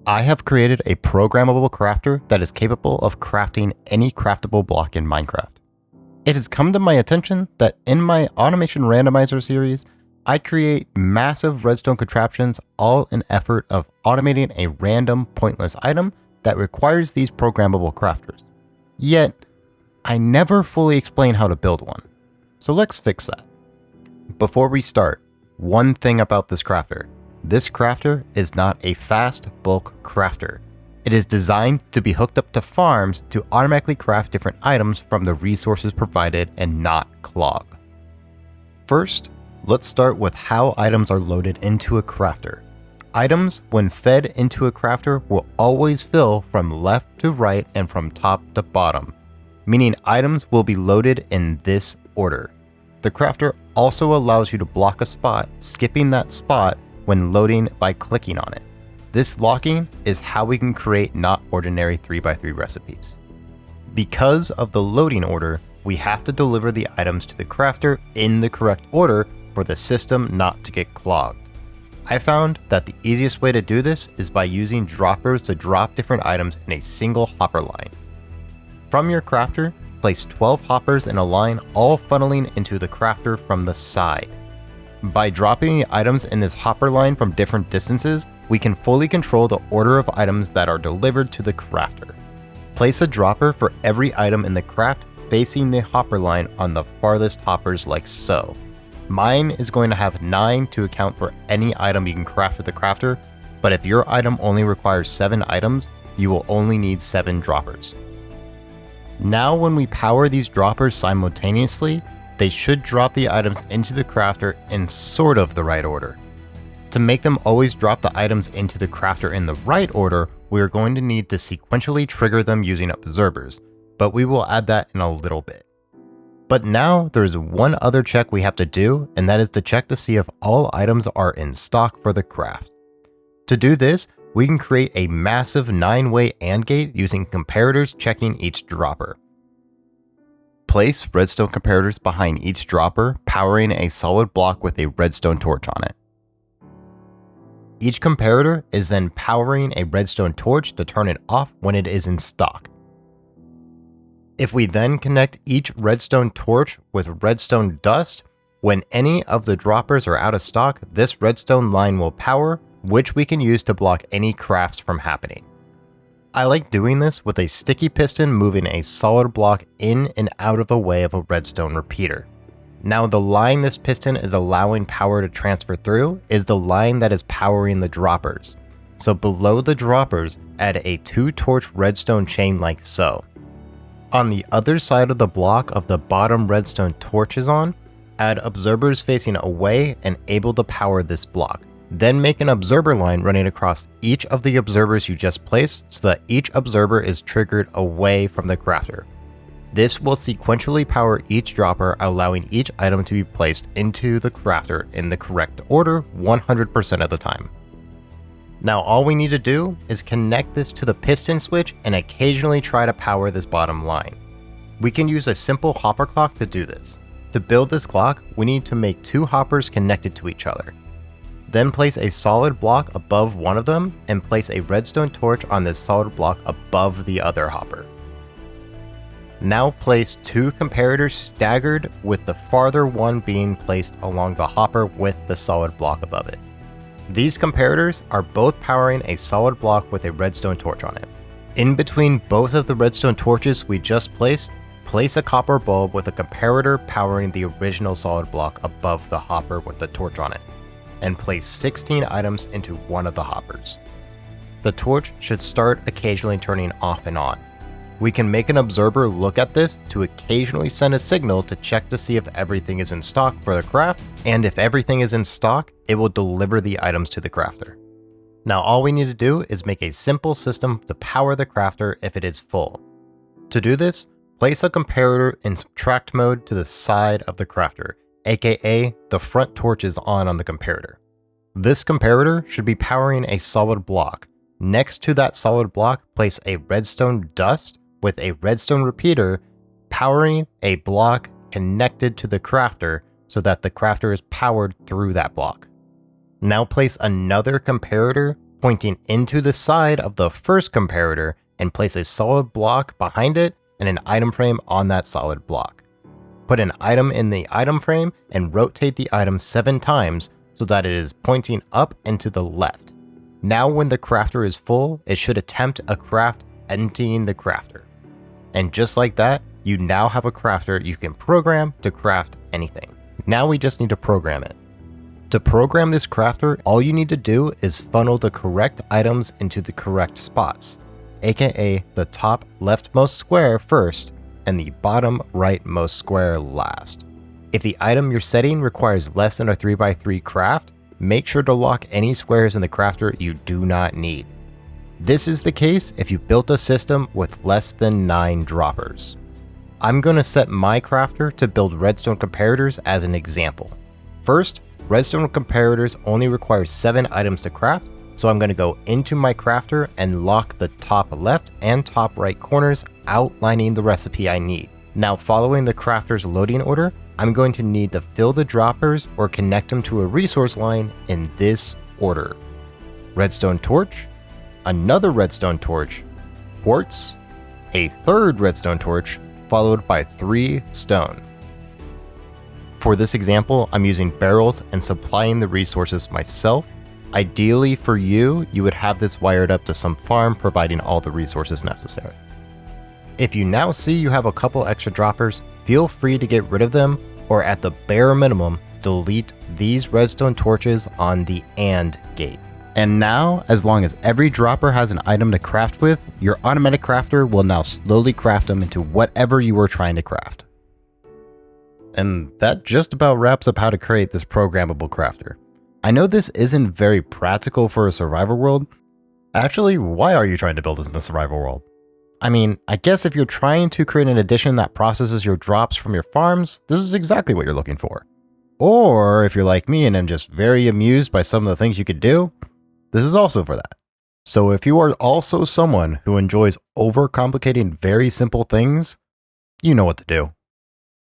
I have created a programmable crafter that is capable of crafting any craftable block in Minecraft. It has come to my attention that in my Automation Randomizer series, I create massive redstone contraptions all in effort of automating a random pointless item that requires these programmable crafters. Yet, I never fully explain how to build one. So let's fix that. Before we start, one thing about this crafter. This crafter is not a fast bulk crafter. It is designed to be hooked up to farms to automatically craft different items from the resources provided and not clog. First, let's start with how items are loaded into a crafter. Items, when fed into a crafter, will always fill from left to right and from top to bottom, meaning items will be loaded in this order. The crafter also allows you to block a spot, skipping that spot when loading by clicking on it. This locking is how we can create not ordinary 3x3 recipes. Because of the loading order, we have to deliver the items to the crafter in the correct order for the system not to get clogged. I found that the easiest way to do this is by using droppers to drop different items in a single hopper line. From your crafter, place 12 hoppers in a line, all funneling into the crafter from the side. By dropping the items in this hopper line from different distances, we can fully control the order of items that are delivered to the crafter. Place a dropper for every item in the craft facing the hopper line on the farthest hoppers like so. Mine is going to have 9 to account for any item you can craft with the crafter, but if your item only requires 7 items, you will only need 7 droppers. Now when we power these droppers simultaneously, they should drop the items into the crafter in sort of the right order. To make them always drop the items into the crafter in the right order, we are going to need to sequentially trigger them using observers, but we will add that in a little bit. But now there's one other check we have to do, and that is to check to see if all items are in stock for the craft. To do this, we can create a massive 9-way AND gate using comparators checking each dropper. Place redstone comparators behind each dropper, powering a solid block with a redstone torch on it. Each comparator is then powering a redstone torch to turn it off when it is in stock. If we then connect each redstone torch with redstone dust, when any of the droppers are out of stock, this redstone line will power, which we can use to block any crafts from happening. I like doing this with a sticky piston moving a solid block in and out of the way of a redstone repeater. Now the line this piston is allowing power to transfer through is the line that is powering the droppers. So below the droppers, add a 2-torch redstone chain like so. On the other side of the block of the bottom redstone torch is on, add observers facing away and able to power this block. Then make an observer line running across each of the observers you just placed so that each observer is triggered away from the crafter. This will sequentially power each dropper, allowing each item to be placed into the crafter in the correct order 100% of the time. Now all we need to do is connect this to the piston switch and occasionally try to power this bottom line. We can use a simple hopper clock to do this. To build this clock, we need to make 2 hoppers connected to each other. Then place a solid block above one of them and place a redstone torch on this solid block above the other hopper. Now place 2 comparators staggered, with the farther one being placed along the hopper with the solid block above it. These comparators are both powering a solid block with a redstone torch on it. In between both of the redstone torches we just placed, place a copper bulb with a comparator powering the original solid block above the hopper with the torch on it, and place 16 items into one of the hoppers. The torch should start occasionally turning off and on. We can make an observer look at this to occasionally send a signal to check to see if everything is in stock for the craft, and if everything is in stock, it will deliver the items to the crafter. Now all we need to do is make a simple system to power the crafter if it is full. To do this, place a comparator in subtract mode to the side of the crafter, aka the front torch is on the comparator. This comparator should be powering a solid block. Next to that solid block, place a redstone dust with a redstone repeater powering a block connected to the crafter so that the crafter is powered through that block. Now place another comparator pointing into the side of the first comparator and place a solid block behind it and an item frame on that solid block. Put an item in the item frame and rotate the item 7 times so that it is pointing up and to the left. Now when the crafter is full, it should attempt a craft emptying the crafter. And just like that, you now have a crafter you can program to craft anything. Now we just need to program it. To program this crafter, all you need to do is funnel the correct items into the correct spots, aka the top leftmost square first and the bottom rightmost square last. If the item you're setting requires less than a 3x3 craft, make sure to lock any squares in the crafter you do not need. This is the case if you built a system with less than 9 droppers. I'm going to set my crafter to build redstone comparators as an example. First, redstone comparators only require 7 items to craft, so I'm going to go into my crafter and lock the top left and top right corners, outlining the recipe I need. Now, following the crafter's loading order, I'm going to need to fill the droppers or connect them to a resource line in this order: redstone torch, another redstone torch, quartz, a third redstone torch, followed by 3 stone. For this example, I'm using barrels and supplying the resources myself. Ideally for you, you would have this wired up to some farm providing all the resources necessary. If you now see you have a couple extra droppers, feel free to get rid of them, or at the bare minimum, delete these redstone torches on the AND gate. And now, as long as every dropper has an item to craft with, your automatic crafter will now slowly craft them into whatever you were trying to craft. And that just about wraps up how to create this programmable crafter. I know this isn't very practical for a survival world. Actually, why are you trying to build this in the survival world? I mean, I guess if you're trying to create an addition that processes your drops from your farms, this is exactly what you're looking for. Or if you're like me and I'm just very amused by some of the things you could do, this is also for that. So if you are also someone who enjoys overcomplicating very simple things, you know what to do.